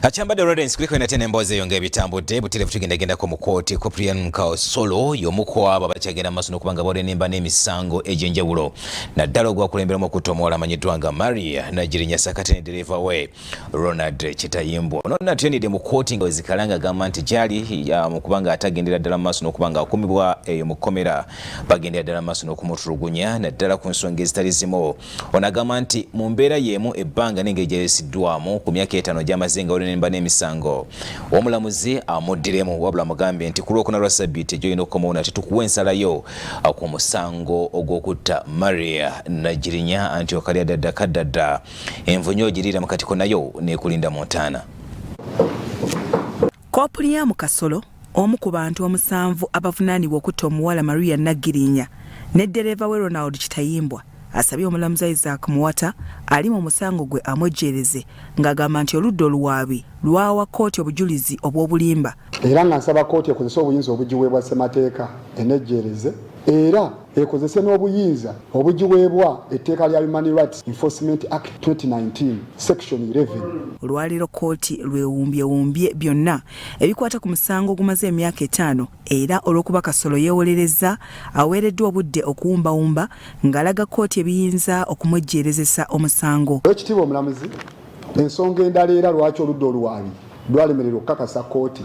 Achambadde Lawrence kuliko natene mboze yonge bitambudde butire tugenda ku mukoti Kopuliyamu Kasolo yomuko abo bakyagenda maaso n'okubanga bolenemba n'emisango egy'enjawulo naddala ogwakulemberamu okutomola amanyiddwa nga Maria Naggirinnya sakate ne dereva we Ronald Chitayimbo ono natenidde mu kkooti nga wezikalanga agamba nti gyali mu kubanga atagendera ddala maaso n'okubanga akumibwa eyo mu kkomera bagendera ddala maaso n'okumutulugunya naddala ku nsonga ezitali zimu ono agamba nti mu mbeera yeemu ebbanga n'engeri gyeyesiddwamu ku myaka 5 gy'amaze nga n'emisango omulamuzi amuddiremu wabula mugambye nti ku Lwokuna lwa Ssabbiiti gy'olina okukomawo nate tukuwa ensalayo ku musango ogw'okutta Maria Naggirinnya anti okalya ddadda kaddadda envunyo ogiriira mu katiko nayo n'ekulinda mu ntaana. Kopuliyamu Kasolo omu ku bantu 7 abavunaanibwa okutta omuwala Maria Naggirinnya ne dereva we Ronald Chitayimbo asabye omulamuzi Isaac Muwata ali mu musango gwe amwejjereze ng'agamba nti oludda oluwaabi lwawa kkooti obujulizi obw'obulimba era nga nsaba kkooti ekozese obuyinza obugiweebwa ssemateeka enejjereze era ekozese n'obuyinza obugiweebwa etteeka lya Human Rights Enforcement Act 2019 Section 11. Olwaliro kkooti lwewumbyewumbye byonna ebikwata ku musango ogumaze emyaka 5 era olw'okuba Kasolo yeewolereza aweereddwa obudde okuwumbawumba ng'alaga kkooti ebiyinza okumwejjerezesa omusango. Ekitiibwa omulamuzi, ensonga endala era lwaki oludda oluwaabi lwalemererwa okukakasa kkooti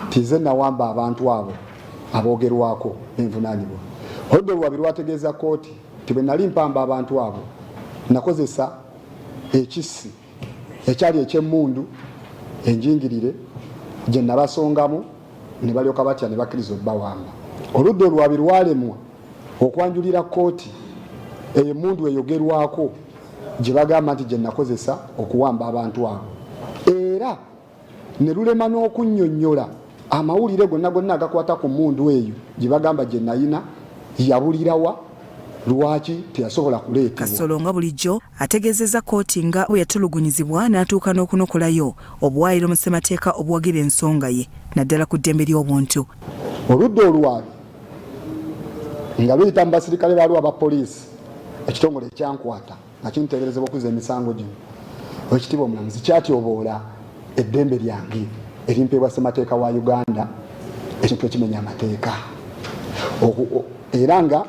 tize nawamba abantu abo aboogerwako envunaanibwa. Oludda oluwaabi lwategeeza kkooti ti bwe nali mpamba abantu abo nakozesa ekissi ekyali eky'emmundu enjingirire gye nabasongamu ne balyoka batya ne bakkiriza obbawamba. Oludda oluwaabi lwalemwa okwanjulira kkooti eyo emmundu eyogerwako gye bagamba nti gye nakozesa okuwamba abantu abo era ne lulema n'okunnyonnyola amawulire gonna agakwata ku mmundu eyo gye bagamba gye nayina yabulirawa lwaki teyasobola kuleetebwa. Kasolo nga bulijjo ategeezezza kkooti nga bwe yatulugunyizibwa n'atuuka n'okunokolayo obuwaayiro mu ssemateeka obuwagira ensonga ye naddala ku ddembe ly'obuntu. Oludda oluwaabi nga luyita mu basirikale baaliwo aba poliisi ekitongole ekyankwata nga kinteeberezebwa okuza emisango gino. Ekitiibwa omulamuzi kyatyoboola eddembe lyange erimpeebwa ssemateeka wa Uganda ekintu ekimenya amateeka era nga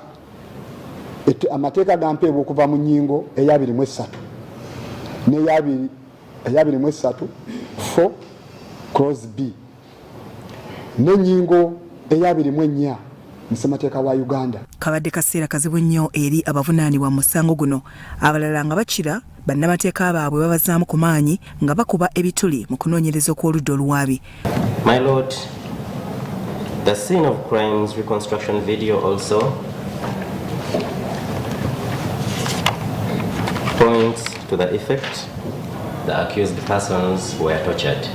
amateeka gampeebwa okuva mu nnyingo eya 23 n'eya 23 4 clause B n'ennyingo eya 24 mu ssemateeka wa Uganda. Kabadde kaseera kazibu nnyo eri abavunaanibwa mu musango guno abalala nga bakira bannamateeka baabwe babazaamu ku maanyi nga bakuba ebituli mu kunoonyereza okw'oludda oluwaabi. My Lord, the scene of crimes reconstruction video also points to the effect the accused persons were tortured,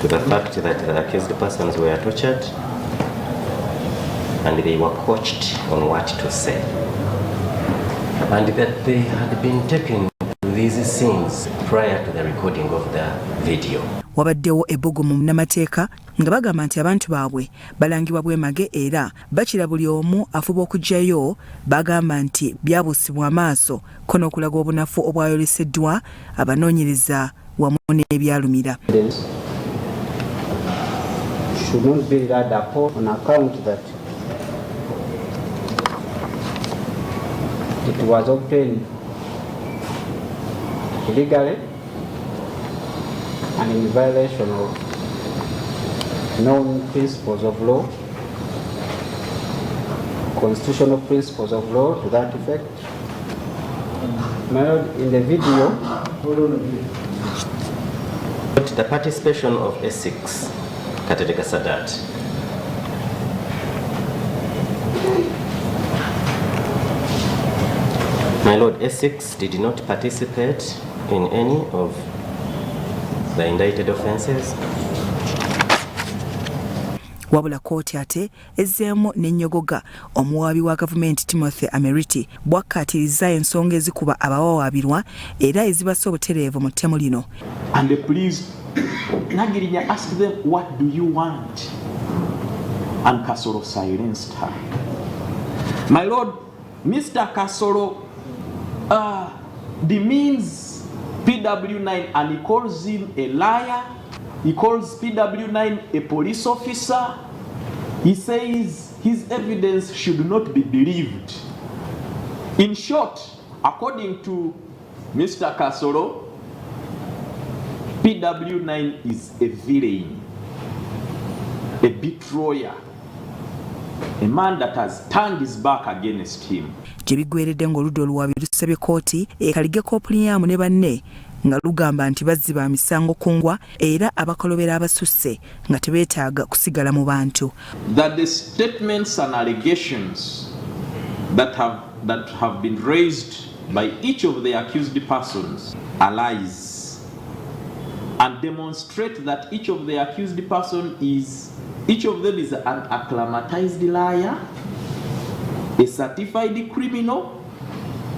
to the fact that the accused persons were tortured and they were coached on what to say, and that they had been taken to these scenes prior to the recording of the video. Wabaddewo ebbugumu mu nnamateeka nga bagamba nti abantu baabwe balangibwa bwemage era bakira buli omu afuba okugyayo bagamba nti byabuusibwa amaaso ko n'okulaga obunafu obwayoleseddwa abanoonyereza wamu n'ebyalumira. Should not be relied upon on account that it was obtained illegally and in violation of known principles of law, constitutional principles of law to that effect. My Lord, in the video, the participation of Essex Katerega Sadat. My Lord, Essex did not participate in any of the indicted offences. Wabula kkooti ate ezzeemu n'ennyogoga omuwaabi wa gavumenti Timothy Ameriti bwakkaatiriza ensonga ezikuba abawawaabirwa era ezibassa obutereevu mu ttemu lino. And the police, Naggirinnya asked them, what do you want? And Kasolo silenced her. My Lord, Mr. Kasolo demeans PW9 and he calls him a liar, He calls PW9 a police officer. He says his evidence should not be believed. In short, according to Mr. Kasolo, PW9 is a villain, a betrayer, a man that has turned his back against him. Gye biggweeredde ng'oludda oluwaabi lusabye kkooti ekalige Kopuliyamu ne banne nga lugamba nti bazzi ba misango kungwa era abakolobera abasusse nga tebeetaaga kusigala mu bantu. That the statements and allegations that have been raised by each of the accused persons are lies, and demonstrate that each of the accused person is an acclimatized liar, a certified criminal,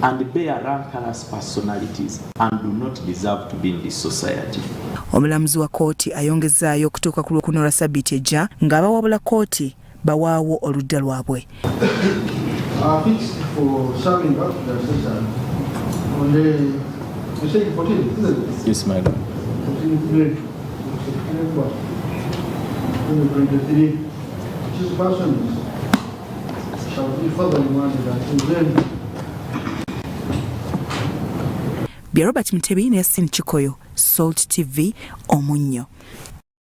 and bear rancorous personalities and do not deserve to be in this society. Omulamuzi wa kkooti ayongezaayo okutuuka ku Lwokuna olwa Ssabbiiti ejja ng'abawabula kkooti bawaawo oludda lwabwe. Fixed for serving up the session on the, you say 14th, isn't it? Yes, my lord. 2023, which persons shall be further remanded until then. Bya Robert Mutebi ne Yasin Chikoyo, Salt TV, Omunnyo.